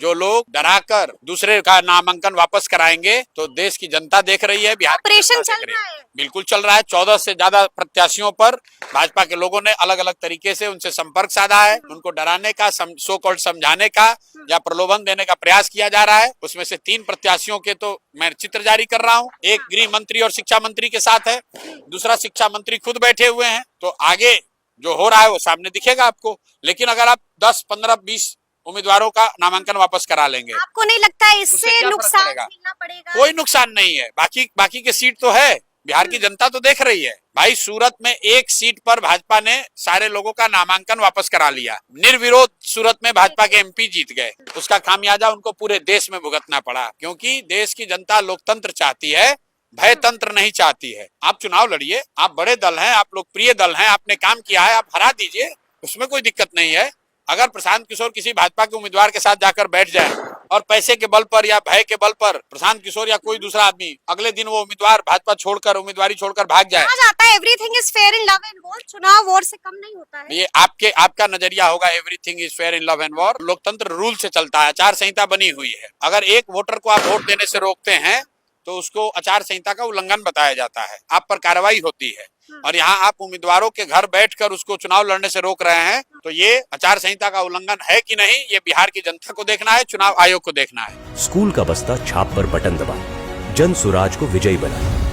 जो लोग डराकर दूसरे का नामांकन वापस कराएंगे तो देश की जनता देख रही है, बिहार की ऑपरेशन जनता चल देख रही रहा है। है। बिल्कुल चल रहा है। 14 से ज्यादा प्रत्याशियों पर भाजपा के लोगों ने अलग अलग तरीके से उनसे संपर्क साधा है। उनको डराने का, सो कॉल्ड समझाने का या प्रलोभन देने का प्रयास किया जा रहा है। उसमें से 3 प्रत्याशियों के तो मैं चित्र जारी कर रहा हूँ। एक गृह मंत्री और शिक्षा मंत्री के साथ है, दूसरा शिक्षा मंत्री खुद बैठे हुए हैं। तो आगे जो हो रहा है वो सामने दिखेगा आपको। लेकिन अगर आप 10, 15, 20 उम्मीदवारों का नामांकन वापस करा लेंगे, आपको नहीं लगता है उससे इससे क्या फर्क नुकसान पड़ेगा? झेलना पड़ेगा? कोई नुकसान नहीं है। बाकी के सीट तो है, बिहार की जनता तो देख रही है। भाई सूरत में एक सीट पर भाजपा ने सारे लोगों का नामांकन वापस करा लिया। निर्विरोध सूरत में भाजपा के एमपी जीत गए। उसका खामियाजा उनको पूरे देश में भुगतना पड़ा, क्योंकि देश की जनता लोकतंत्र चाहती है, भय तंत्र नहीं चाहती है। आप चुनाव लड़िए, आप बड़े दल हैं, आप लोकप्रिय दल हैं, आपने काम किया है, आप हरा दीजिए, उसमें कोई दिक्कत नहीं है। अगर प्रशांत किशोर किसी भाजपा के उम्मीदवार के साथ जाकर बैठ जाए और पैसे के बल पर या भय के बल पर प्रशांत किशोर या कोई दूसरा आदमी अगले दिन वो उम्मीदवार भाजपा छोड़कर, उम्मीदवारी छोड़कर भाग जाए, कहा जाता है everything is fair in love and war, चुनाव वॉर से कम नहीं होता है। ये आपका नजरिया होगा। Everything is fair in love and war. लोकतंत्र रूल से चलता है, आचार संहिता बनी हुई है। अगर एक वोटर को आप वोट देने से रोकते हैं तो उसको आचार संहिता का उल्लंघन बताया जाता है, आप पर कार्रवाई होती है। और यहाँ आप उम्मीदवारों के घर बैठकर उसको चुनाव लड़ने से रोक रहे हैं, तो ये आचार संहिता का उल्लंघन है कि नहीं, ये बिहार की जनता को देखना है, चुनाव आयोग को देखना है। स्कूल का बस्ता छाप पर बटन दबाएं, जन सुराज को विजयी बनाएं।